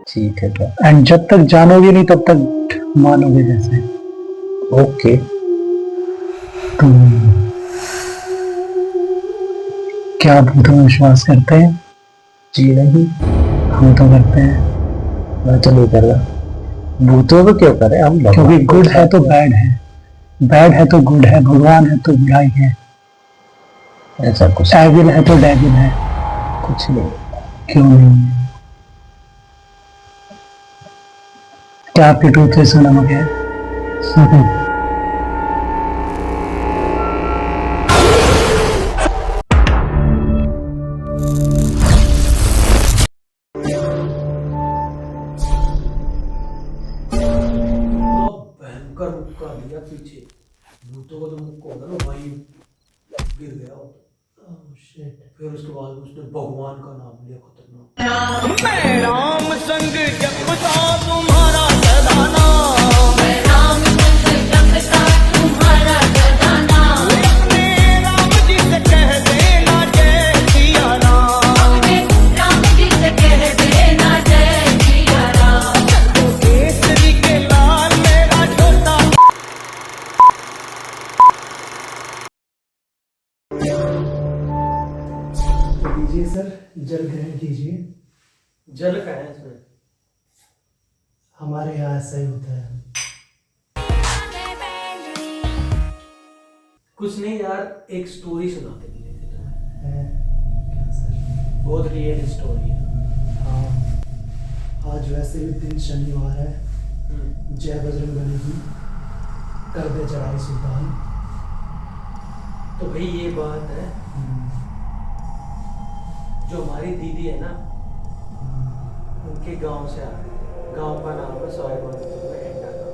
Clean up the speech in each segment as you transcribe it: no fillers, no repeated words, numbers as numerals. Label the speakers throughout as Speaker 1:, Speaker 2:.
Speaker 1: ठीक है तो
Speaker 2: एंड जब तक जानोगे नहीं तब तक मानोगे जैसे।
Speaker 1: ओके।
Speaker 2: तो क्या आप भूतों में विश्वास करते हैं?
Speaker 1: जी नहीं,
Speaker 2: हम तो करते हैं।
Speaker 1: मैं तो नहीं कर रहा। भूतों को क्यों करें हम लोग?
Speaker 2: क्योंकि गुड है तो बैड है, बैड है तो गुड है, भगवान है तो बुराई है,
Speaker 1: ऐसा कुछ
Speaker 2: एविल है तो डेविल है।
Speaker 1: कुछ नहीं।
Speaker 2: क्यों नहीं? क्या आपके टूथपेस्ट में नमक है?
Speaker 3: इतना भयंकर मुक्का दिया पीछे, भूतों को तो मुक्का होता ना वहीं गिर गया वो। फिर उसके बाद उसने भगवान का नाम लिया खतरनाक।
Speaker 4: मैं राम संग जपता तुम्हारा सदा नाम, मैं राम संग जपता तुम्हारा सदा नाम, अपने राम जी से कह देना जय सिया राम, अपने राम जी से कह देना जय सिया राम, तो केसरी के लाल मेरा छोटा।
Speaker 5: तो लीजिए सर, जल ग्रहण कीजिए।
Speaker 3: जल का है इसमें।
Speaker 5: हमारे यहाँ ऐसा ही होता है।
Speaker 3: कुछ नहीं यार, एक स्टोरी सुनाते मुझे तुम्हें।
Speaker 5: है क्या सर?
Speaker 3: बहुत रियल स्टोरी है।
Speaker 5: हाँ, आज वैसे भी दिन शनिवार है। जय बजरंगबली की, कर दे चढ़ाई सुल्तान।
Speaker 3: तो भाई ये बात है, जो हमारी दीदी है ना, उनके गांव से आ रहे थे। गांव का नाम है सवाई माधोपुर में, एंडा गाँव।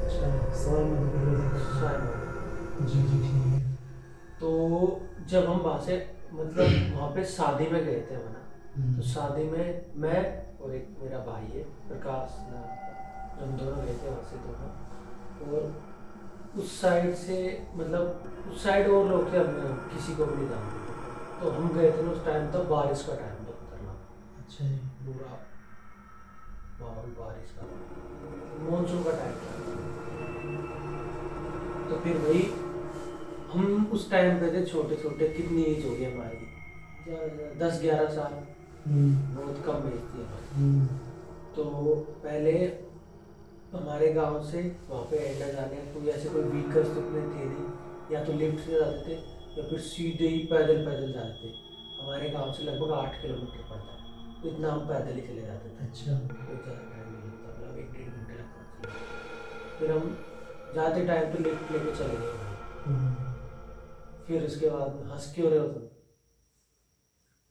Speaker 5: अच्छा, सवाई माधोपुर।
Speaker 3: सवाई माधोपुर।
Speaker 5: जी जी ठीक है।
Speaker 3: तो जब हम वहाँ से मतलब वहाँ पे शादी में गए थे वरना, तो शादी में मैं और एक मेरा भाई है प्रकाश नाम का, हम दोनों गए थे वहाँ से दोनों। और उस साइड से मतलब उस साइड और लोग थे, हम किसी को भी नहीं जानते थे। तो हम गए थे ना, उस टाइम तो बारिश का टाइम था खतरनाक,
Speaker 5: अच्छा जी।
Speaker 3: पूरा माहौल बारिश का, मानसून का टाइम था। तो फिर वही हम उस टाइम पे थे छोटे छोटे, कितनी एज होगी हमारी, 10-11 साल, बहुत कम एज थी हमारी। तो पहले हमारे गांव से वहाँ पे एंडा जाने कोई ऐसे कोई व्हीकल्स तो इतने थे नहीं, या तो लिफ्ट से जाते थे या फिर सीधे ही पैदल पैदल जाते थे। हमारे गांव से लगभग 8 किलोमीटर पड़ता है, तो इतना हम पैदल ही चले जाते थे।
Speaker 5: अच्छा।
Speaker 3: कोई ज़्यादा टाइम नहीं लगता, मतलब 1-1.5 घंटे लगता था। फिर हम जाते टाइम तो लिफ्ट लेके चले गए वहीं। फिर उसके बाद में हंस क्यों रहे हो तुम?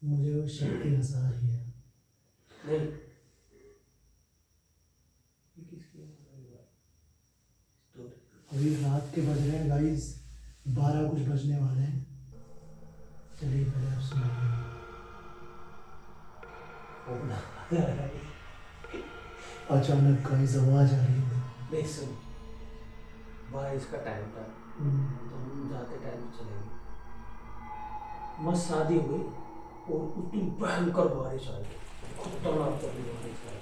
Speaker 5: मुझे वो शक्ति हंसा रही है।
Speaker 3: नहीं, ये किसकी है?
Speaker 5: अभी रात के बज रहे हैं गाइस, 12 कुछ बजने वाले हैं। चलिए पहले आप सुनाइए। अचानक गाइस आवाज आ रही है।
Speaker 3: नहीं सुन, बारिश का टाइम था, तो हम जाते टाइम चले गए। मस्त शादी हुई और उतनी भयंकर बारिश आई, खतरनाक तरीके से बारिश आई।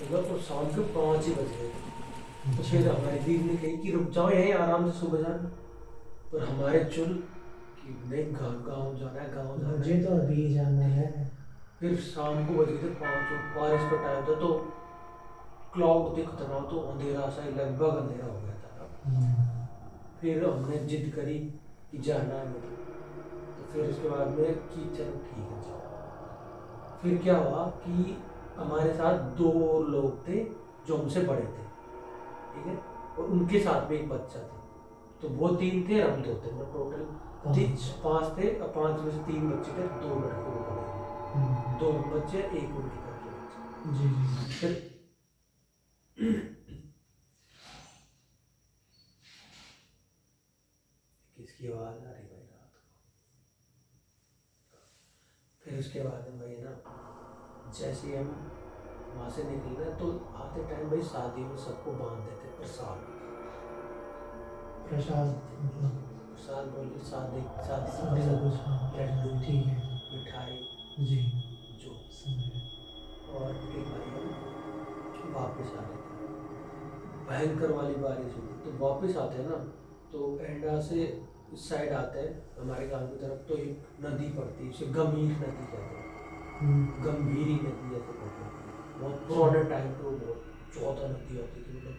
Speaker 3: मतलब तो शाम के 5 ही बज गए। तो फिर हमारी दीदी ने कही कि रुक जाओ यहीं आराम से सुबह जाना, और हमारे चुल कि नहीं गाँव जाना है, गाँव जाना
Speaker 5: मुझे
Speaker 3: है।
Speaker 5: तो अभी जाना है।
Speaker 3: फिर शाम को बजे थे 5 और बारिश का टाइम था, तो क्लाउड थे खतरनाक, तो अंधेरा सा ही, लगभग अंधेरा हो गया था। फिर हमने जिद करी कि जाना है मतलब, तो फिर उसके बाद में कि चलो ठीक है जाओ। फिर क्या हुआ कि हमारे साथ 2 लोग थे जो हमसे बड़े थे, ठीक है, और उनके साथ में एक बच्चा था। तो वो 3 थे, हम 2 थे, मतलब टोटल 5 थे। और 5 में से 3 बच्चे थे, 2 लड़के वो बड़े, 2 बच्चे, एक उनके घर के बच्चे।
Speaker 5: जी जी।
Speaker 3: फिर किसकी आवाज़ आ रही भाई रात को? फिर उसके बाद में भाई ना, जैसे ही हम वहाँ से निकल रहे तो आते टाइम भाई शादी में सबको बांध देते प्रसाद।
Speaker 5: प्रसाद मतलब
Speaker 3: प्रसाद बोलिए, शादी शादी का
Speaker 5: शादी का कुछ, हाँ,
Speaker 3: लड्डू,
Speaker 5: ठीक है।
Speaker 3: मिठाई,
Speaker 5: जी
Speaker 3: जो
Speaker 5: समझ गया।
Speaker 3: और एक भाई वापस आ रहे थे, भयंकर वाली बारिश हुई। तो वापस आते हैं ना, तो एंडा से इस साइड आते हैं हमारे गांव की तरफ, तो एक नदी पड़ती है, उसे गंभीर नदी कहते हैं, गंभीरी नदी जैसे कहते हैं। बहुत पुराने टाइम पे वो बहुत चौथा नदी होती थी, मतलब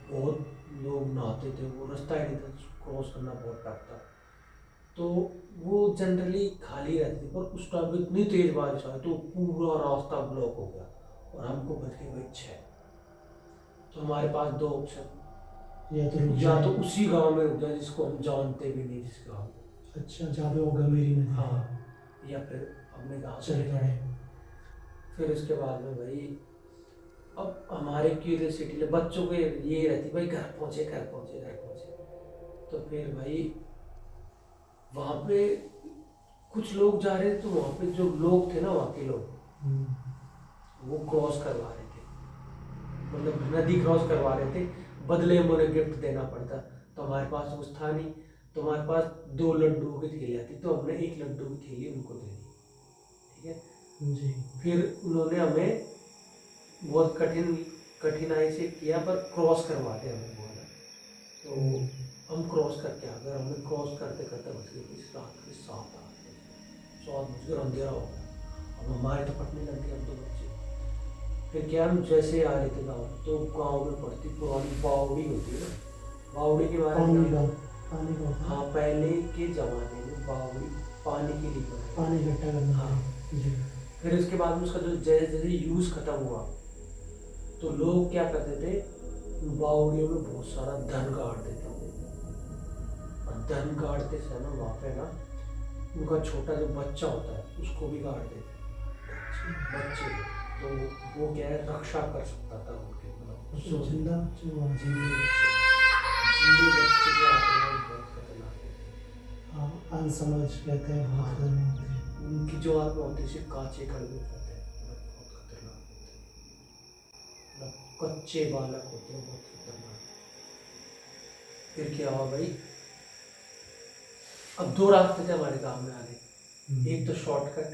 Speaker 3: बहुत लोग नहाते थे, वो रास्ता ही नहीं था, क्रॉस करना बहुत टफ था। तो वो जनरली खाली रहती थी, पर उस टाइम इतनी तेज बारिश आई तो पूरा रास्ता ब्लॉक हो गया और हमको बच गए भाई 6। तो हमारे पास 2 ऑप्शन,
Speaker 5: या तो रुक
Speaker 3: या तो
Speaker 5: जाए।
Speaker 3: उसी गांव में रुक जाए जिसको हम जानते भी नहीं, जिस गाँव में,
Speaker 5: अच्छा, जहाँ पे वो गंभीरी नदी है।
Speaker 3: हाँ, या फिर अपने गाँव
Speaker 5: चले
Speaker 3: चले
Speaker 5: पड़े।
Speaker 3: गए। फिर उसके बाद में भाई अब हमारे क्यूरियोसिटी ले बच्चों को ये रहती भाई घर पहुँचे घर पहुँचे घर पहुँचे। तो फिर भाई वहाँ पे कुछ लोग जा रहे थे, तो वहाँ पे जो लोग थे ना, वहाँ के लोग वो क्रॉस करवा रहे थे, मतलब नदी क्रॉस करवा रहे थे, बदले में उन्हें गिफ्ट देना पड़ता। तो हमारे पास कुछ था नहीं, तो हमारे पास 2 लड्डू की थैली आती, तो हमने 1 लड्डू की थैली उनको दे दी, ठीक है
Speaker 5: जी।
Speaker 3: फिर उन्होंने हमें बहुत कठिनाई से किया, पर क्रॉस करवाते हमें बोला। तो हम क्रॉस करके आ गए, हमें क्रॉस करते करते बच गए इस रात के 7 बज गए, अंधेरा हो गया। अब हमारे तो पटने लग गए हम 2 बच्चे। फिर क्या, हम जैसे आ रहे थे गाँव, तो गाँव में पड़ती पुरानी बावड़ी होती है ना, बावड़ी के बारे में
Speaker 5: पानी का
Speaker 3: हाँ, पहले के ज़माने में बावड़ी पानी के लिए बनाई।
Speaker 5: पानी इकट्ठा करना।
Speaker 3: हाँ।
Speaker 5: जी।
Speaker 3: फिर उसके बाद में उसका जो जैसे जैसे यूज़ खत्म हुआ, तो लोग क्या करते थे, बावड़ियों में बहुत सारा धन गाड़ देते थे, और धन गाड़ते समय वहाँ पे ना उनका छोटा जो बच्चा होता है उसको भी गाड़ देते बच्चे। तो वो क्या है, रक्षा कर सकता था उनके, मतलब
Speaker 5: तो जिंदा जो
Speaker 3: जिंदे बच्चे जो आते हैं बहुत खतरनाक होते
Speaker 5: हाँ, अनसमझ कहते हैं, बहुत खतरनाक होते हैं।
Speaker 3: हैं। उनकी जो आत्मा होती है सिर्फ कांचे कड़वे होते हैं, मतलब बहुत खतरनाक होते हैं, मतलब कच्चे बालक होते हैं, बहुत खतरनाक। फिर क्या हुआ भाई, अब 2 रास्ते थे हमारे गांव में आगे। एक तो शॉर्टकट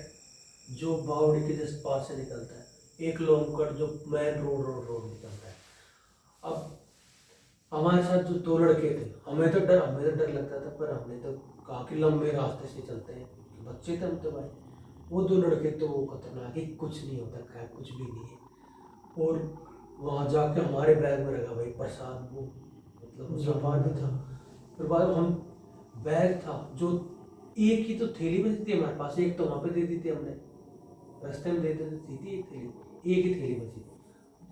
Speaker 3: जो बावड़ी के जस्ट पास से निकलता है, एक लॉन्ग कट जो मेन रोड निकलता है। अब हमारे साथ जो 2 लड़के थे, हमें तो डर लगता था, पर हमने तो कहा कि लंबे रास्ते से चलते हैं, बच्चे थे हम तो भाई। वो 2 लड़के तो खतरनाक है, कुछ नहीं होता, खैर कुछ भी नहीं है। और वहाँ जाके हमारे बैग में रखा भाई प्रसाद, वो मतलब सामान भी था। फिर बाद में हम बैग था जो एक ही तो थैली बची थी हमारे पास, एक तो वहाँ पे दे दी थी हमने, रास्ते में दे दी थी एक ही थैली बची।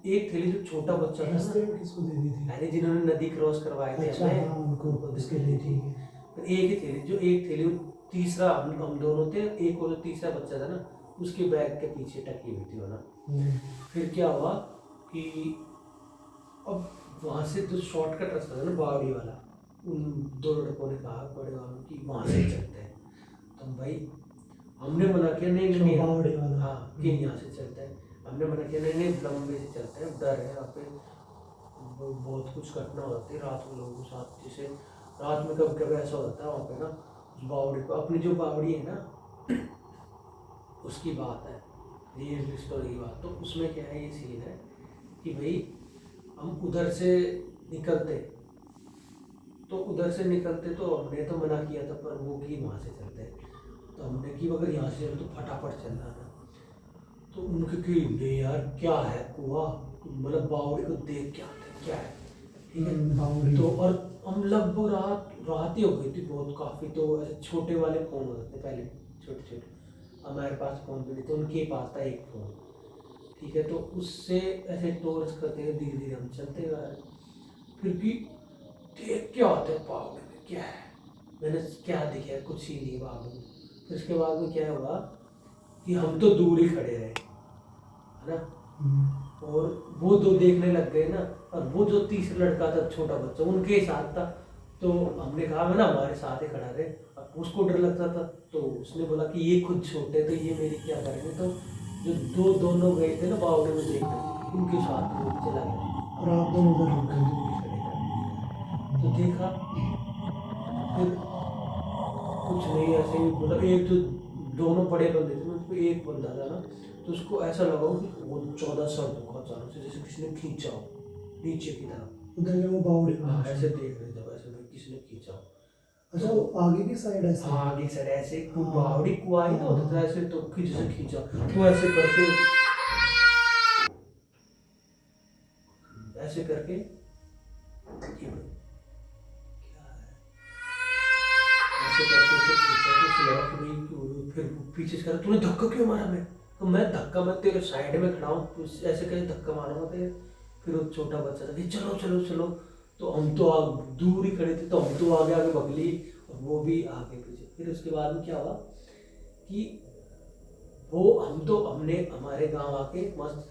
Speaker 3: एक थैली जो छोटा बच्चा था
Speaker 5: रास्ते
Speaker 3: ना,
Speaker 5: में किसको दे दी थी?
Speaker 3: अरे जिन्होंने नदी क्रॉस करवाए थे
Speaker 5: अच्छा,
Speaker 3: हमें,
Speaker 5: हाँ, उनको इसके लिए ठीक है।
Speaker 3: तो एक ही थैली, जो एक थैली तीसरा हम दोनों थे, एक और जो तीसरा बच्चा था ना, उसके बैग के पीछे टकी हुई थी वो ना। फिर क्या हुआ कि अब वहाँ से जो शॉर्टकट रास्ता था ना बावड़ी वाला, उन 2 लड़कों ने कहा बड़े वालों कि वहाँ से चलते हैं। तो भाई हमने मना किया, नहीं
Speaker 5: बावड़ी वाला।
Speaker 3: हाँ, कि यहाँ से चलते हैं। हमने मना किया, नहीं लंबे से चलते हैं, डर है यहाँ पे, बहुत कुछ घटना होती है रात में लोगों के साथ। जैसे रात में कभी कभी ऐसा होता है वहाँ पे ना, उस बावड़ी को, अपनी जो बावड़ी है ना उसकी बात है, रियल स्टोरी की बात। तो उसमें क्या है, ये सीन है कि भाई हम उधर से निकलते, तो हमने तो मना किया था, पर वो कि वहाँ से चलते हैं। तो हमने कि अगर यहाँ से तो फटाफट चलना है। तो उनके कि नहीं यार क्या है कुआ, मतलब बावड़ी को देख के आते क्या है, ठीक है
Speaker 5: बावड़ी।
Speaker 3: तो और हम लगभग रात ही हो गई थी बहुत काफ़ी। तो ऐसे छोटे वाले फ़ोन होते थे पहले, छोटे, हमारे पास फ़ोन भी नहीं, तो उनके पास था एक फ़ोन, ठीक है। तो उससे ऐसे टॉर्च करते हैं, धीरे धीरे हम चलते जा रहे। फिर भी देख क्या आते हैं बावड़ी में, क्या है, मैंने क्या दिखा, कुछ ही नहीं बाबू। फिर उसके बाद में क्या हुआ कि हम तो दूर ही खड़े रहे, है ना, और वो 2 देखने लग गए ना, और वो जो तीसरा लड़का था छोटा बच्चा उनके साथ था। तो हमने कहा मैं ना हमारे साथ ही खड़ा रहे, और उसको डर लगता था। तो उसने बोला कि ये खुद छोटे तो ये मेरी क्या करेंगे। तो जो दोनों गए थे ना बावड़ी में देखने, उनके साथ वो चला गया
Speaker 5: और आप दोनों उधर रुक गए।
Speaker 3: दूर ही खड़े थे। तो देखा, फिर कुछ नहीं, ऐसे ही मतलब एक जो दोनों बड़े बंदे थे कोई एक बंदा था ना, तो उसको ऐसा लगा कि वो 14 सर दुखा अचानक से, जैसे किसी ने खींचा हो नीचे की तरफ।
Speaker 5: उधर वो बावड़ी
Speaker 3: हाँ ऐसे देख रहे थे, वैसे भाई किसी ने खींचा हो।
Speaker 5: अच्छा वो आगे की साइड ऐसे।
Speaker 3: हाँ आगे साइड ऐसे
Speaker 5: हाँ।
Speaker 3: बावड़ी कुआ ही ना होता था ऐसे, तो जैसे खींचा तो ऐसे करके ऐसे करके ये भाई, क्या है? ऐसे करके उसे खींचा तो उसे लगा कि भाई, फिर पीछे से कहा तूने धक्का क्यों मारा? मैं धक्का, मैं तेरे साइड में खड़ा हूँ, ऐसे कैसे धक्का मारूंगा तेरे? फिर वो छोटा बच्चा था कि चलो चलो चलो, तो हम तो दूर ही खड़े थे, तो हम तो आगे आगे भाग ली और वो भी आगे पीछे। फिर उसके बाद में क्या हुआ कि हमने हमारे गांव आके मस्त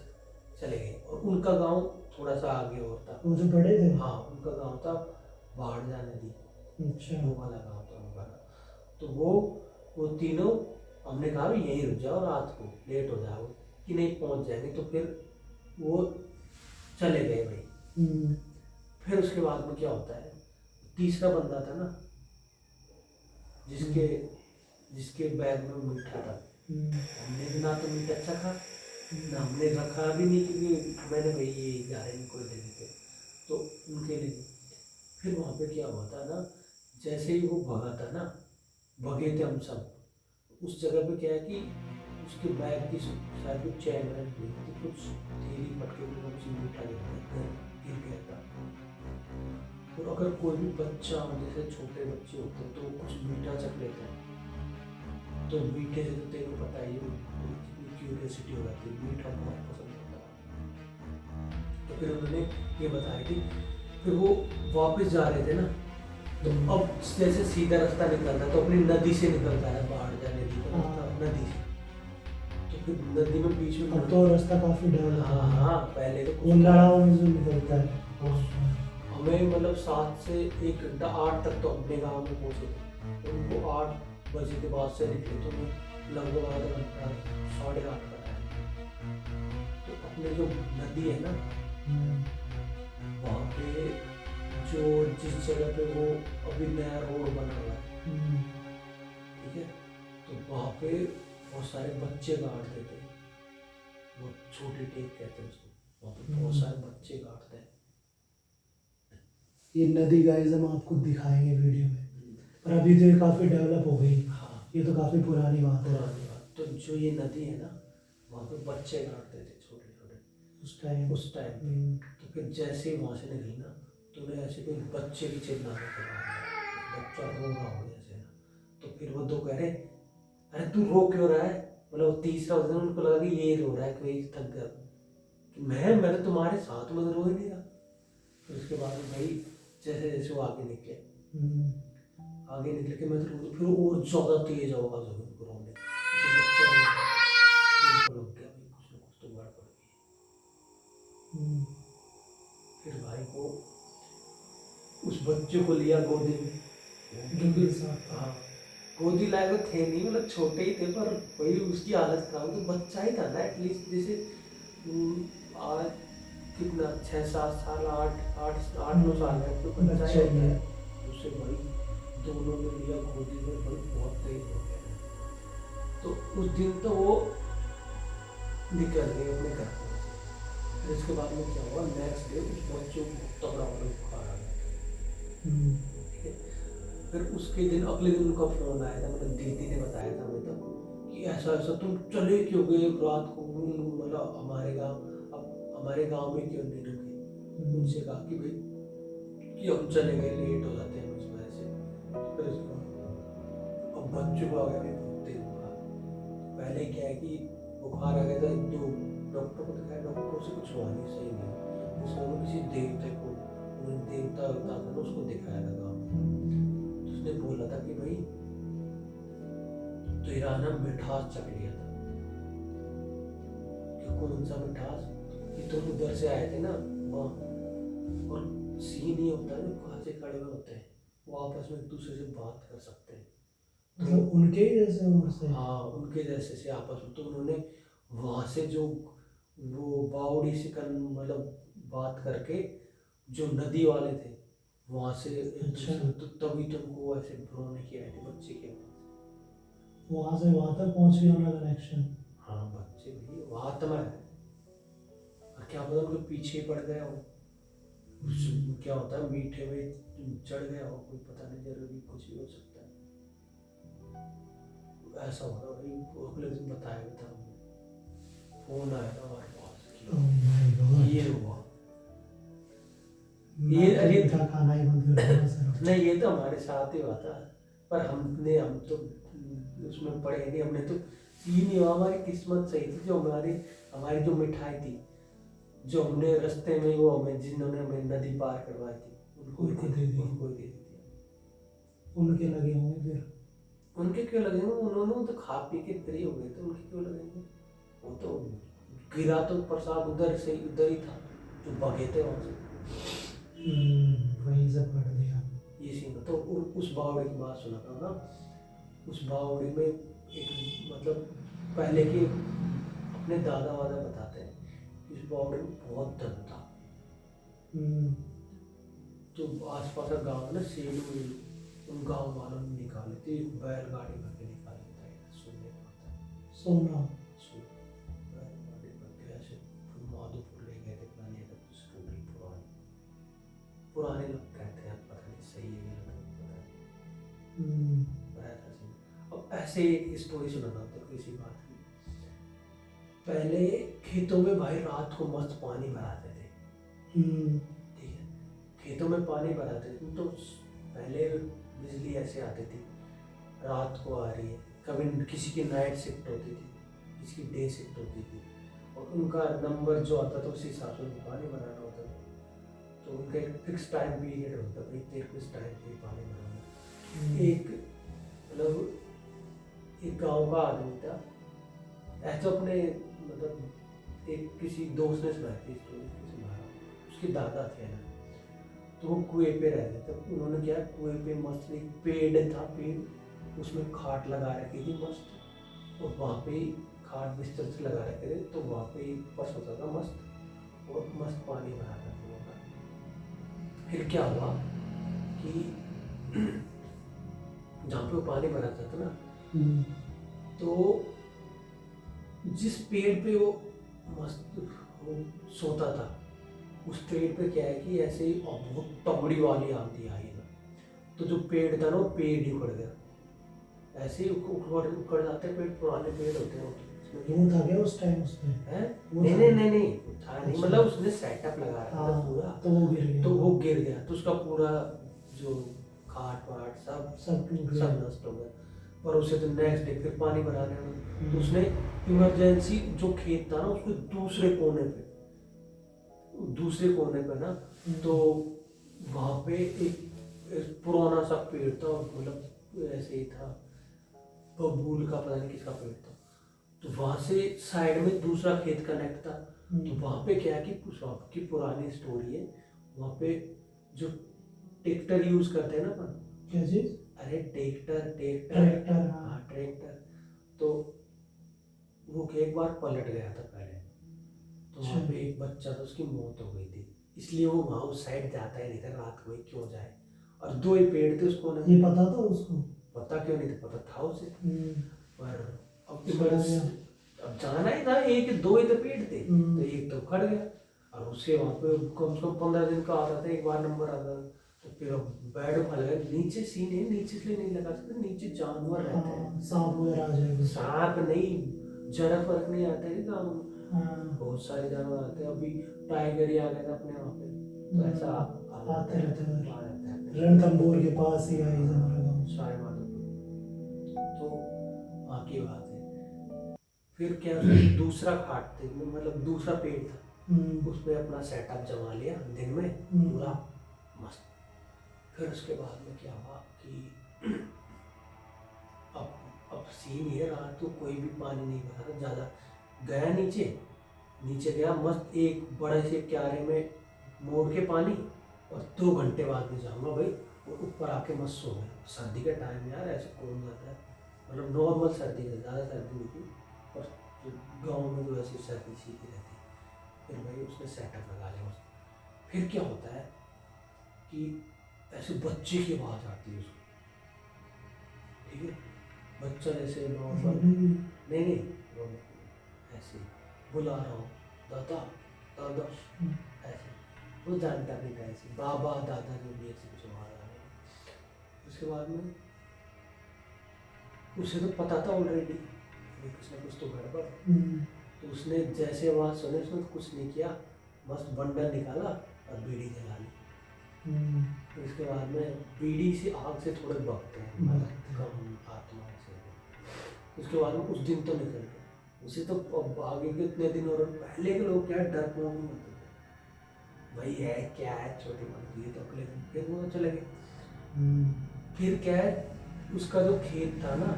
Speaker 3: चले गए, और उनका गांव थोड़ा सा आगे और था।
Speaker 5: वो जो बड़े थे।
Speaker 3: हाँ उनका गांव था बाढ़ जाने दी,
Speaker 5: अच्छा।
Speaker 3: वो वाला गांव था उनका। तो वो तीनों, हमने कहा भी यहीं रुक जाओ, रात को लेट हो जाओ कि नहीं पहुंच जाएंगे, तो फिर वो चले गए भाई। फिर उसके बाद में क्या होता है, तीसरा बंदा था ना, जिसके बैग में मीठा था, हमने भी ना तो मीठा अच्छा खा ना हमने रखा भी नहीं, क्योंकि मैंने भाई ये जा रहे हैं कोई देने के, तो उनके लिए। फिर वहाँ पे क्या हुआ था ना, जैसे ही वो भगा था ना, भगे थे हम सब, उस जगह पे क्या है कि उसके बैग की शायद कुछ चैन वैन हुई थी, कुछ थैली पटके में कुछ मीठा गिर गया था। और अगर कोई भी बच्चा, जैसे छोटे बच्चे होते हैं, तो वो कुछ मीठा चख लेते हैं, तो मीठे से तो तेरे को पता ही है कितनी क्यूरियोसिटी हो जाती है, मीठा बहुत पसंद होता है। तो फिर उन्होंने ये बताया कि फिर वो वापस जा रहे थे ना, तो अब जैसे सीधा रास्ता निकलता है तो अपनी नदी से निकलता है, बाहर जाने का रास्ता नदी से, तो फिर नदी में बीच में
Speaker 5: अब तो रास्ता काफी डेवलप।
Speaker 3: हाँ पहले तो
Speaker 5: वो नाव में जो निकलता है।
Speaker 3: हमें मतलब 7 से 1 घंटा 8 तक तो अपने गांव में पहुंचे थे, तो उनको 8 बजे के बाद से निकले, तो लगभग आधा घंटा 8:30 का टाइम। तो अपने जो नदी है ना, वहाँ पे जो जिस जगह पे वो अभी नया रोड बना हुआ है, ठीक है, तो वहाँ पे बहुत सारे बच्चे गाड़ते थे, वो छोटी टेक कहते हैं उसको, वहाँ पे बहुत सारे बच्चे गाड़ते हैं।
Speaker 5: ये नदी गाइस हम आपको दिखाएंगे वीडियो में, पर अभी तो ये काफी डेवलप हो गई।
Speaker 3: हाँ
Speaker 5: ये तो काफी पुरानी बात है।
Speaker 3: पुरानी बात। तो जो ये नदी है ना, वहाँ पे बच्चे गाड़ते थे छोटे छोटे
Speaker 5: उस टाइम।
Speaker 3: तो फिर जैसे ही वहाँ से निकली ना, तो उन्हें ऐसे कोई बच्चे भी चिल्लाने के बाद बच्चा रो रहा हो जैसे ना, तो फिर वो 2 कह रहे अरे तू रो क्यों रहा है? मतलब वो तीसरा होता है, उनको लगा कि ये रो रहा है, कोई थक गया कि मैं तो तुम्हारे साथ में रो ही नहीं रहा। फिर उसके बाद में भाई जैसे जैसे वो आगे निकले के मैं तो फिर और ज़्यादा तेज आवाज़ हो गई उनको रोने, जैसे बच्चा रो रहा है, उनको लग गया भाई कुछ ना कुछ तो गड़बड़ हुई। फिर भाई को उस बच्चे को लिया गोदी में, हाँ गोदी लाए हुए थे नहीं, मतलब छोटे ही थे, पर वही उसकी हालत खराब, तो बच्चा ही था ना एटलीस्ट, जैसे आज कितना 6-7 साल 8-9 साल है, तो बच्चा ही होता है। उससे भाई दोनों ने लिया गोदी में, भाई बहुत तेज हो गया। तो उस दिन तो वो निकल गए अपने घर को। फिर इसके बाद में क्या हुआ, नेक्स्ट डे उस बच्चों को तगड़ा वाला बुखार आ गया, ठीक है। फिर उसके दिन अगले दिन उनका फ़ोन आया था, मतलब दीदी ने बताया था हमें तब कि ऐसा ऐसा तुम चले क्यों गए रात को, मतलब हमारे गांव में क्यों नहीं रुके? उनसे कहा कि भाई कि हम चले गए, लेट हो जाते हैं इस वजह से। फिर उसके बाद अब बच्चों को आ गया बहुत तेज बुखार। पहले क्या है कि बुखार आ गया था, 2 डॉक्टर को दिखाया, डॉक्टर से कुछ हुआ नहीं, सही नहीं। उसने वो किसी देवता को, देवता होता था ना, उसको दिखाया था गाँव में। उसने बोला था कि भाई तेरा ना मिठास चख लिया था। कि कौन सा मिठास? कि तुम उधर से आए थे ना वहाँ, और सीन ये होता है जो खांचे खड़े हुए होते हैं, वो आपस में एक दूसरे से बात कर सकते हैं,
Speaker 5: मतलब उनके ही जैसे उनसे।
Speaker 3: हाँ उनके जैसे से आपस में। तो उन्होंने वहाँ से जो वो बावड़ी से मतलब बात करके जो नदी वाले थे वहाँ से,
Speaker 5: अच्छा।
Speaker 3: तो तभी तुमको ऐसे रोने की आई थी बच्चे के।
Speaker 5: वहां से वहां तक पहुंच गया उनका कनेक्शन।
Speaker 3: हाँ बच्चे भी वहाँ आत्मा है, और क्या पता उनके पीछे ही पड़ गया हो, क्या होता है मीठे में चढ़ गया हो, कोई पता नहीं, जरूरी कुछ भी हो सकता है। ऐसा होगा भाई, वो अगले दिन बताया भी था हमने, फोन आया था हमारे पास कि
Speaker 5: ओह माय गॉड,
Speaker 3: ये हुआ।
Speaker 5: ये
Speaker 3: अरे
Speaker 5: मीठा खाना ही बंद कर दिया सर।
Speaker 3: नहीं, ये तो हमारे साथ ही हुआ था, पर हम तो उसमें पड़े नहीं, हमने तो सीन ही हुआ, हमारी किस्मत सही थी, जो हमारी जो मिठाई थी, जो हमने रास्ते में वो हमें जिन्होंने हमें नदी पार करवाई थी, उनको
Speaker 5: उनको दे दी।
Speaker 3: दे दी।
Speaker 5: उनके लगे होंगे फिर।
Speaker 3: उनके क्यों लगेंगे, उन्होंने तो खा पी के फ्री हो गए थे, उनके क्यों लगेंगे। वो तो गिरा तो प्रसाद उधर से उधर ही था, जो भगे थे वहां से,
Speaker 5: वहीं से पढ़ दिया।
Speaker 3: ये सीन। तो उस बावड़ी की बात सुना था ना, उस बावड़ी में एक मतलब पहले के अपने दादा वादा बताते हैं कि उस बावड़ी में बहुत धन था। तो आसपास का गाँव ना सेल हुई, उन गाँव वालों ने निकाले थे, एक बैलगाड़ी भर के निकाले था, सुनने को आता है।
Speaker 5: सोना।
Speaker 3: बैलगाड़ी भर के ऐसे फिर माधोपुर ले गए थे, पुरानी स्टोरी, पुराने लोग कहते हैं, पता नहीं सही है या नहीं, पता नहीं। ऐसा सीन। अब ऐसे एक स्टोरी सुनाता हूँ तो किसी बात की, पहले खेतों में भाई रात को मस्त पानी भराते थे, ठीक है, खेतों में पानी भराते थे, तो पहले बिजली ऐसे आती थी, रात को आ रही है, कभी किसी की नाइट शिफ्ट होती थी, किसी की डे शिफ्ट होती थी, और उनका नंबर जो आता था उसी हिसाब से उनको पानी भराना होता था। तो उनका एक फिक्स टाइम पीरियड होता था, तेरे को इस टाइम पे पानी भराना। एक मतलब एक गांव का आदमी था, ऐसा अपने मतलब एक किसी दोस्त ने सुनाई थी स्टोरी, उसके दादा थे ना, तो वो कुएं पे रहते थे। उन्होंने क्या, कुएं पे मस्त एक पेड़ था, पेड़ उसमें खाट लगा रखी थी मस्त, और वहाँ पे खाट बिस्तर से लगा रखे थे, तो वहाँ पे बस होता था मस्त, और मस्त पानी भरा था वहाँ पर। फिर क्या हुआ कि जहाँ पे वो पानी भराता था ना, तो जिस पेड़ पे वो मस्त वो सोता था, उस पेड़ पे क्या है कि ऐसे ही बहुत तगड़ी वाली आंधी आई ना, तो जो पेड़ था ना वो पेड़ ही उखड़ गया, ऐसे ही उखड़ जाते पेड़, पुराने पेड़ होते हैं
Speaker 5: वो था क्या उस टाइम उसमें?
Speaker 3: नहीं था नहीं, मतलब उसने सेटअप लगा रखा था पूरा,
Speaker 5: तो वो गिर गया।
Speaker 3: तो वो गिर गया, तो उसका पूरा जो खाट वाट सब
Speaker 5: टूट गया।
Speaker 3: नष्ट हो गया। पर उसे तो नेक्स्ट डे फिर पानी भराने में, तो उसने इमरजेंसी जो खेत था ना उसके दूसरे कोने पे ना, तो वहाँ पे एक पुराना सा पेड़ था, मतलब ऐसे ही था, बबूल का पता नहीं किसका पेड़ था, तो वहाँ से साइड में दूसरा खेत कनेक्ट था। तो वहाँ पे क्या है कि पुरानी स्टोरी है, वहाँ पे जो ट्रैक्टर यूज करते हैं ना अपन,
Speaker 5: क्या चीज?
Speaker 3: अरे ट्रैक्टर,
Speaker 5: हाँ
Speaker 3: ट्रैक्टर, तो वो एक बार पलट गया था पहले, तो वहाँ पे एक बच्चा था, उसकी मौत हो गई थी, इसलिए वो वहाँ उस साइड जाता ही नहीं था, रात को ही क्यों जाए, और 2 ही पेड़ थे उसको,
Speaker 5: ये पता था उसको?
Speaker 3: पता क्यों नहीं था, पता था उसे, पर अब जाना ही था, 1-2 ही तो पेड़ थे, तो एक तो खड़ गया, और उससे वहाँ पे कम से कम 15 दिन का आता था, एक बार नंबर आता था, तो फिर बेड उखड़ गया, नीचे सीन है, नीचे इसलिए नहीं लगा सकते, नीचे जानवर रहते हैं,
Speaker 5: सांप वगैरह आ जाएगा।
Speaker 3: सांप नहीं, जरा फर्क नहीं आता है गाँव में, बहुत सारे जानवर आते हैं, अभी टाइगर ही आ गया था अपने वहाँ पे, तो ऐसा
Speaker 5: आते रहते हैं। रणथंभौर के पास ही आई हमारा गाँव,
Speaker 3: सारे माधोपुर, तो वहाँ की बात है। फिर क्या उसने दूसरा खाट थे, मतलब दूसरा पेड़ था, उस पे अपना सेटअप जमा लिया दिन में पूरा मस्त। फिर उसके बाद में क्या हुआ कि अब सीन ये रात को कोई भी पानी नहीं भरा था ज़्यादा, गया नीचे गया मस्त, एक बड़े से क्यारे में मोड़ के पानी, और 2 घंटे बाद में जाऊँगा भाई, और ऊपर आके मस्त सो गया। सर्दी का टाइम यार, ऐसे कौन जाता है, मतलब नॉर्मल सर्दी है, ज़्यादा सर्दी नहीं थी, पर गाँव में तो ऐसी सर्दी सीधी रहती है। फिर भाई उसने सेटअप लगा लिया मस्त। फिर क्या होता है कि ऐसे बच्चे की आवाज़ आती है उसको, ठीक है, बच्चा जैसे नॉर्मल नहीं रोने ऐसे बुला रहा हूँ दादा दादा ऐसे, वो जानता नहीं था ऐसे बाबा दादा जो भी ऐसे जो आ रहा है। उसके बाद में उसे तो पता था ऑलरेडी कुछ ना कुछ तो गड़बड़, तो उसने जैसे आवाज़ सुनी उसने तो कुछ नहीं किया, बस बंडल निकाला और बीड़ी जला ली। तो इसके बाद में बीड़ी से आग से थोड़े भगते हैं कम आत्मा से। उसके बाद में कुछ दिन तो निकल गए, उसे तो अब आगे के इतने दिन और पहले के लोग क्या डरपोक नहीं होते थे, भाई है क्या है छोटी मोटी चीज़ तो अगले दिन फिर वो चले गए। फिर क्या है उसका जो खेत था ना,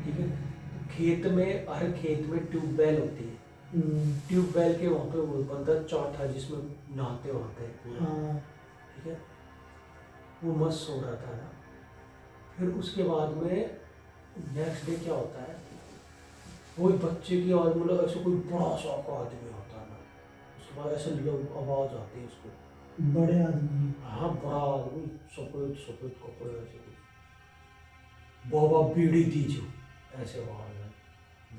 Speaker 3: ठीक है, खेत में हर खेत में ट्यूबवेल होती है, ट्यूबवेल के वहाँ पे वो बंदा चौथा जिसमें नहाते वहाते हैं, ठीक है, वो मस्त सो रहा था ना। फिर उसके बाद में नेक्स्ट डे क्या होता है, वो बच्चे की आवाज़ मतलब ऐसे कोई बड़ा सा आदमी होता है ना, उसके बाद ऐसे लोग आवाज़ आती है उसको,
Speaker 5: बड़े आदमी,
Speaker 3: हाँ बड़ा आदमी सफ़ेद सफ़ेद कपड़े ऐसे कुछ, बाबा बीड़ी दीजिए ऐसे आवाज़ है,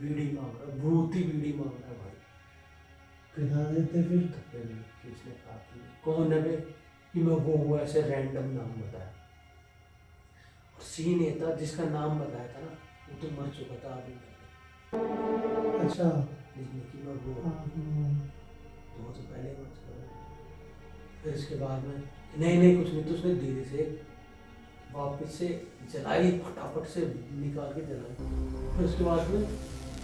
Speaker 3: बीड़ी मांग रहा है, भूत ही बीड़ी मांग रहा है भाई।
Speaker 5: पिला देते फिर।
Speaker 3: तो फिर किसने कहा कि कौन है बे, कि मैं वो ऐसे रैंडम नाम बताया, और सीन ये था जिसका नाम बताया था ना वो तो मर चुका था अभी,
Speaker 5: अच्छा
Speaker 3: जिसने कि मैं वो तो वो तो पहले मर चुका था। फिर इसके बाद में नहीं कुछ नहीं, तो उसने धीरे से वापस से जलाई, फटाफट से निकाल के जलाई। फिर उसके बाद में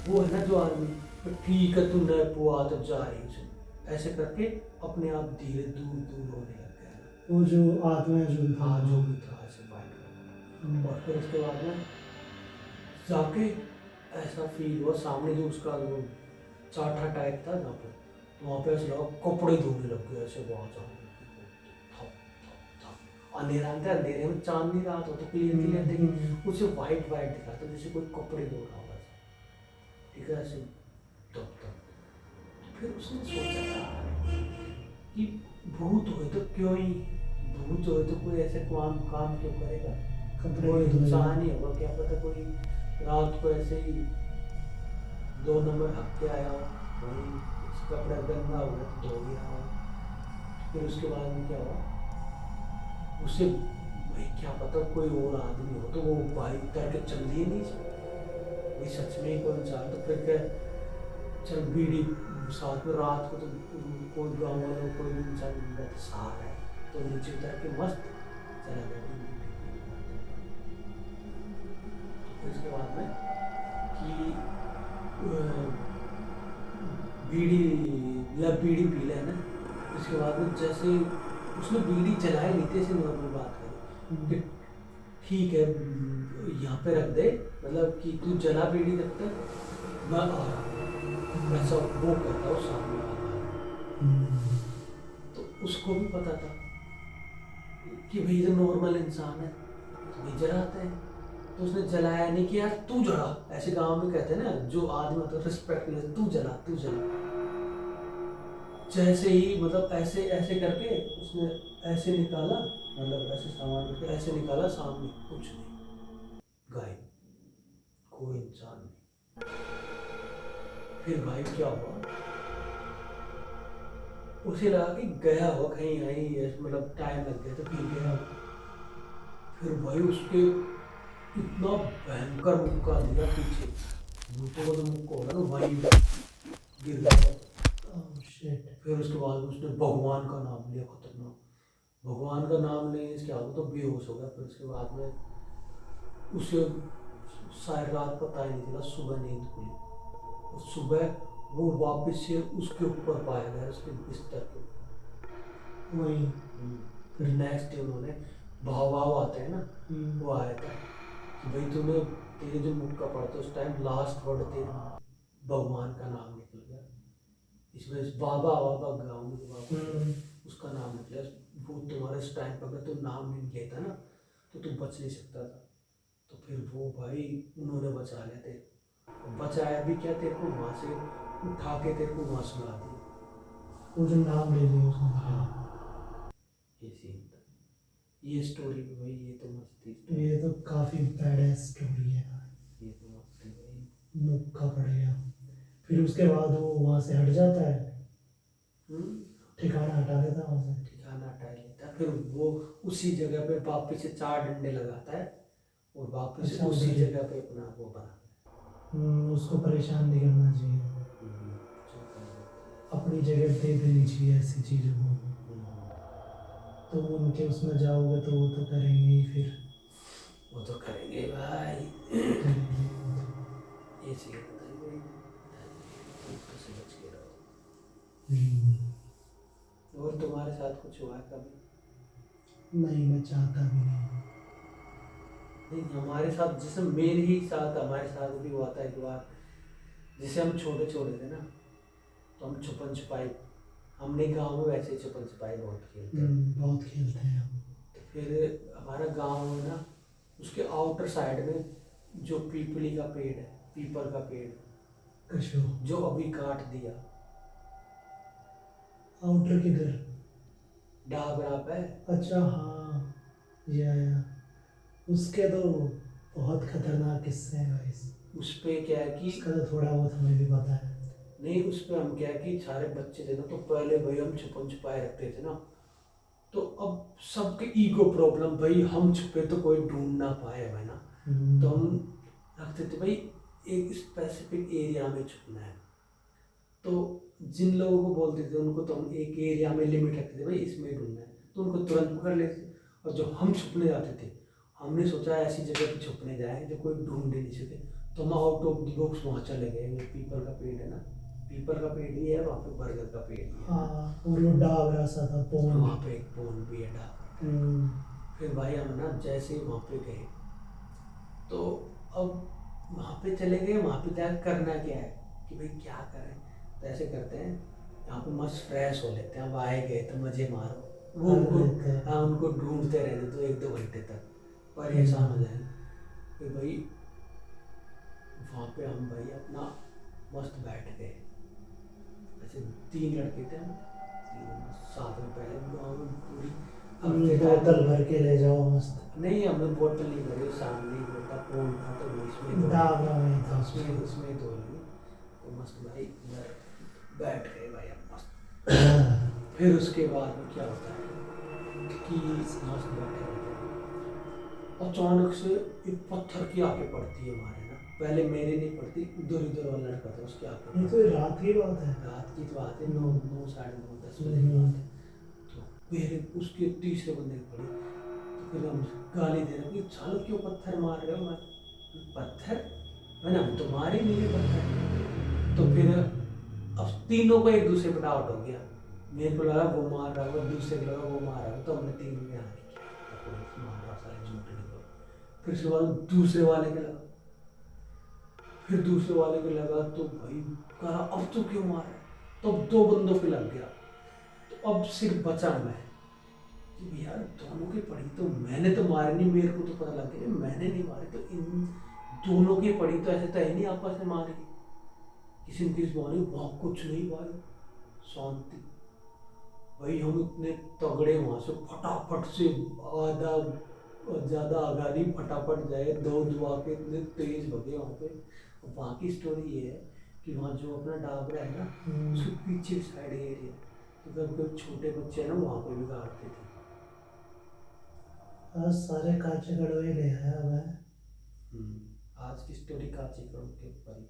Speaker 3: वो है ना जो आदमी, तो ठीक है तू न पुआ तब जा रही उसे ऐसे करके अपने आप धीरे दूर दूर होने लग गया,
Speaker 5: वो जो आत्मा जो था,
Speaker 3: हाँ जो भी था ऐसे बाइक। और फिर उसके बाद में जाके ऐसा फील हुआ सामने जो उसका जो चाठा टाइप था जहाँ पे, वहाँ पे ऐसा लगा कपड़े धोने लग गए ऐसे, वहाँ जाने अंधेरा अंधेरा, अंधेरे में चांदनी रात हो तो क्लियर देखी, उसे वाइट वाइट दिखा था जैसे कोई कपड़े धो रहा होगा, ठीक है ऐसे तब तक। फिर उसने सोचा कि भूत हो तो क्यों ही, भूत हो तो कोई ऐसे काम काम क्यों करेगा, कोई इंसान ही होगा, क्या पता कोई रात को ऐसे ही 2 नंबर हक के आया हो, वही कपड़ा गंदा हो गया तो धो गया हो। फिर उसके बाद में क्या हुआ, उसे भाई क्या पता कोई और आदमी हो, तो वो बाइक करके चल ही नहीं सकता, भाई सच में ही कोई इंसान, तो फिर क्या चल बीड़ी साथ में रात को तो कोई गाँव वाला कोई भी इंसान साथ है तो नीचे उतर के मस्त चला गया। इसके बाद में कि बीड़ी पी ले ना, इसके बाद में जैसे उसने बीड़ी जलाई नहीं थी, ऐसे नॉर्मल बात करी कि ठीक है यहाँ पे रख दे, मतलब कि तू जला बीड़ी रख दे मैं आ रहा हूँ, वैसा वो करता वो सामने आ रहा। तो उसको भी पता था कि भाई ये नॉर्मल इंसान है तो भाई जलाते हैं, तो उसने जलाया नहीं कि यार तू जला, ऐसे गांव में कहते हैं ना जो आदमी होता है रिस्पेक्ट नहीं, तू जला। जैसे ही मतलब ऐसे ऐसे करके उसने ऐसे निकाला, मतलब ऐसे सामान करके ऐसे निकाला, सामने कुछ नहीं, गायब, कोई इंसान नहीं। फिर भाई क्या हुआ, उसे लगा कि गया हो कहीं आई, मतलब टाइम लग गया तो फिर गया। फिर भाई उसके इतना भयंकर मुक्का दिया पीछे, मुक्को तो मुक्को होगा ना, वहीं गिर गया। फिर उसके बाद उसने भगवान का नाम लिया, खतरनाक भगवान का नाम लेने से क्या हुआ तो बेहोश हो गया। फिर उसके बाद में उसे सारी रात पता ही नहीं चला, सुबह नींद खुली और सुबह वो वापस से उसके ऊपर पाया गया, उसके बिस्तर के ऊपर वही। फिर नेक्स्ट डे उन्होंने भाव आते हैं ना, वो आया था कि भाई तुम्हें तेरे जो मुक्का पड़ता उस टाइम लास्ट वर्ड तेरा भगवान का नाम निकल गया, इसमें बाबा गाँव में बाबा उसका नाम निकला, वो तुम्हारे इस टाइम पर अगर तुम नाम नहीं लेता ना तो तुम बच नहीं सकता था। तो फिर वो भाई उन्होंने बचा लिया थे, बचाया भी क्या, तेरे को वहाँ से उठा के तेरे को वहाँ सुना दिया,
Speaker 5: वो जो नाम ले लिया उसने।
Speaker 3: हाँ ये सीन था, ये स्टोरी भी भाई, ये तो मस्ती,
Speaker 5: ये तो काफी बैड स्टोरी है। मुक्का पड़ गया। फिर उसके बाद वो वहाँ से हट जाता है, ठिकाना हटा देता है वहाँ से।
Speaker 3: ठिकाना हटा लेता है, फिर वो उसी जगह पे वापस से 4 डंडे लगाता है और वापस
Speaker 5: अच्छा,
Speaker 3: उसी
Speaker 5: उधर।
Speaker 3: जगह पे अपना वो बना।
Speaker 5: उसको परेशान नहीं करना चाहिए, अपनी जगह दे देनी चाहिए ऐसी चीज़ों को। तो उनके उसमें जाओगे तो वो तो करेंगे ही, फिर
Speaker 3: वो तो करेंगे भाई।
Speaker 5: करेंगे।
Speaker 3: ये चीज़ बताइए, तो समझ के रहो। और तुम्हारे साथ कुछ हुआ है कभी?
Speaker 5: नहीं, मैं चाहता भी नहीं।
Speaker 3: नहीं, हमारे साथ जैसे मेरे ही साथ हमारे साथ भी हुआ था एक बार। जैसे हम छोटे छोटे थे ना, तो हम छुपन छुपाई, हमने गांव में वैसे छुपन छुपाई बहुत खेलते हैं।
Speaker 5: बहुत खेलते हैं हम।
Speaker 3: तो फिर हमारा गांव में ना, उसके आउटर साइड में जो पीपली का पेड़ है, पीपल का पेड़,
Speaker 5: कशो
Speaker 3: जो अभी काट दिया,
Speaker 5: आउटर किधर?
Speaker 3: डाबरा पे।
Speaker 5: अच्छा हाँ, या उसके तो बहुत खतरनाक किस्से हैं गाइस।
Speaker 3: उस पे क्या है कि
Speaker 5: उसका तो थोड़ा बहुत हमें भी पता है।
Speaker 3: नहीं, उस पे हम क्या है कि सारे बच्चे थे ना, तो पहले भाई हम छुपन छुपाए रखते थे ना, तो अब सबके ईगो प्रॉब्लम, भाई हम छुपे तो कोई ढूंढ ना पाए भाई ना, तो हम रखते थे भाई एक स्पेसिफिक एरिया में छुपना है। तो जिन लोगों को बोलते थे उनको तो हम एक एरिया में लिमिट रखते थे, भाई इसमें ढूंढना है, तो उनको तुरंत पकड़ लेते। और जो हम छुपने जाते थे, हमने सोचा ऐसी जगह पे छुपने जाए जो कोई ढूंढ ही नहीं सके, तो हम आउट ऑफ द बॉक्स वहाँ चले गए। वो पीपल का पेड़ है ना, पीपल का पेड़ भी है वहाँ पे, बरगद का पेड़ भी है।
Speaker 5: हाँ, और वो डाबरा सा था पोन।
Speaker 3: वहाँ पे एक पोन भी है, डाबर। फिर भाई हम ना जैसे ही वहाँ पे गए, तो अब वहाँ पे चले गए, वहाँ पे जाकर करना क्या है कि भाई क्या करें, तो ऐसे करते हैं, यहाँ पे मस्त फ्रेश हो लेते हैं। अब आए गए तो मजे मारो, वो उनको हाँ उनको ढूंढते रहते तो 1-2 घंटे तक परेशान हो जाए। फिर भाई वहाँ पे हम भाई अपना मस्त बैठ गए, ऐसे 3 लड़के थे हम, 3 साथ में पहले गाँव में पूरी
Speaker 5: बोतल भर के ले जाओ मस्त।
Speaker 3: नहीं, हमने बोतल नहीं भरी, सामने ही बोतल फोन था तो वो इसमें
Speaker 5: डाबरा में था
Speaker 3: उसमें दो लगी। तो मस्त भाई इधर बैठ गए भाई हम मस्त। फिर उसके बाद में क्या होता है कि मस्त बैठे रहते हैं, अचानक से एक पत्थर की आंखें पड़ती है हमारे ना, पहले मेरे नहीं पड़ती, उधर वाला लड़का था उसकी आंखें।
Speaker 5: ये तो रात की बात है।
Speaker 3: रात की तो बात है, 9, 9, 10 बजे की बात है। तो मेरे उसके तीसरे बंदे की पड़ी, तो फिर हम गाली दे रहे कि सालो क्यों पत्थर मार रहे हो। मैं पत्थर मैंने हम तो मारे नहीं है पत्थर। तो फिर अब तीनों को एक दूसरे पर डाउट हो गया, मेरे को लगा वो मार रहा होगा, दूसरे को लगा वो मार रहा होगा, तो हमने तीनों में हाथ किया, मार रहा सारे झूठे निकलो। फिर उसके बाद दूसरे वाले के लगा, फिर दूसरे वाले को लगा, तो भाई कहा अब तो क्यों मार रहा है, तो अब 2 बंदों पे लग गया। तो अब सिर्फ बचा मैं कि यार दोनों की पड़ी, तो मैंने तो मारी नहीं, मेरे को तो पता लग गया मैंने नहीं मारी, तो इन दोनों की पड़ी, तो ऐसे तो है नहीं आपस में मारेगी, किसी न किसी मारी, वहाँ कुछ नहीं भाई, शांति। भाई हम इतने तगड़े, वहाँ से फटाफट से आधा ज़्यादा आगानी फटाफट जाए, दौड़ के इतने तेज भगे वहाँ पे। वहाँ की स्टोरी ये है कि वहाँ जो अपना डाबरा है ना, उसके पीछे साइड एरिया, तो कभी छोटे बच्चे ना वहाँ पे भी गाड़ते थे।
Speaker 5: आज सारे काचे गड़वे ले आया मैं।
Speaker 3: आज की स्टोरी काची करोड़ के ऊपर ही,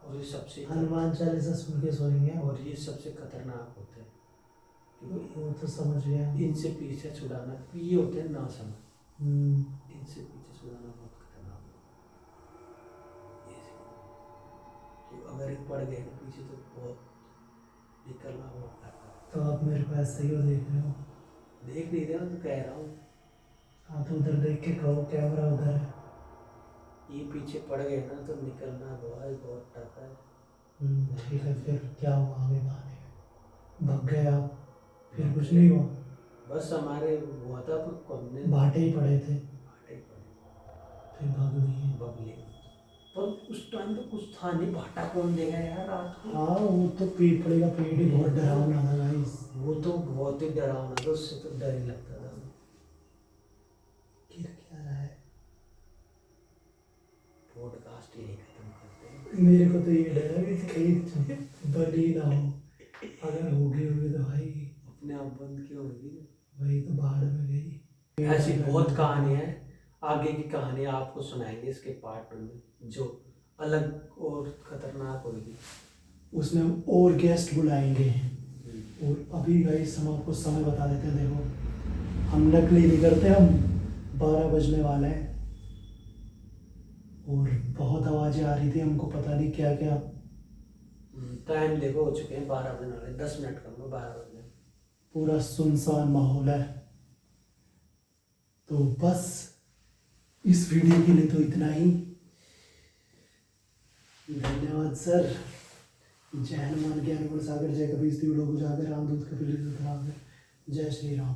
Speaker 3: और ये सबसे
Speaker 5: हनुमान चालीसा सुन के सोएंगे।
Speaker 3: और ये सबसे खतरनाक होते हैं, क्योंकि
Speaker 5: वो तो समझ गया।
Speaker 3: इनसे पीछे छुड़ाना, ये होते हैं नासम, इनसे पीछे छुड़ाना बहुत खतरनाक होता है। ये कि अगर एक पड़ गए ना पीछे तो बहुत निकलना बहुत टफ है।
Speaker 5: तो आप मेरे को ऐसे ही हो देख रहे हो?
Speaker 3: देख नहीं रहे हो तो कह रहा हूँ,
Speaker 5: हाँ तो उधर देख के कहो, कैमरा उधर है।
Speaker 3: ये पीछे पड़ गए ना तो निकलना बहुत टफ है।
Speaker 5: ठीक है, फिर क्या हुआ आगे भागे? भाग गए आप? फिर कुछ नहीं हुआ?
Speaker 3: बस हमारे हुआ था तो हमने
Speaker 5: भाटे ही पड़े थे,
Speaker 3: भाटे पड़े,
Speaker 5: फिर भाग लिए।
Speaker 3: बबले, पर उस टाइम तो कुछ था नहीं, भाटा कौन देगा यार रात को।
Speaker 5: हाँ, वो तो पीपल का पेड़ ही बहुत डरावना था गाइस।
Speaker 3: वो तो बहुत ही डरावना था, उससे तो डर ही लगता था।
Speaker 5: गिर क्या रहा है?
Speaker 3: पॉडकास्ट यही खत्म करते हैं।
Speaker 5: मेरे को तो ये डर है कि कहीं बनी ना हो, अगर होगी होगी तो भाई
Speaker 3: अपने आप बंद क्यों होगी?
Speaker 5: वही तो बाहर में गई।
Speaker 3: ऐसी बहुत कहानियां हैं, आगे की कहानियां आपको सुनाएंगे इसके पार्ट में, जो अलग और खतरनाक होगी।
Speaker 5: उसमें और गेस्ट बुलाएंगे। और अभी गाइस हम आपको समय बता देते हैं, देखो हम नकली नहीं करते, हम 12 बजने वाले हैं और बहुत आवाज़ें आ रही थी, हमको पता नहीं क्या क्या।
Speaker 3: टाइम देखो हो चुके हैं 12 बजने वाले, 10 मिनट कम है 12 बजने।
Speaker 5: पूरा सुनसान माहौल है। तो बस इस वीडियो के लिए तो इतना ही। धन्यवाद सर। जय हनुमान ज्ञान गुण सागर, जय कबीर तिहु लोक उजागर, रामदूत कपिल तिहु लोक। जय श्री राम।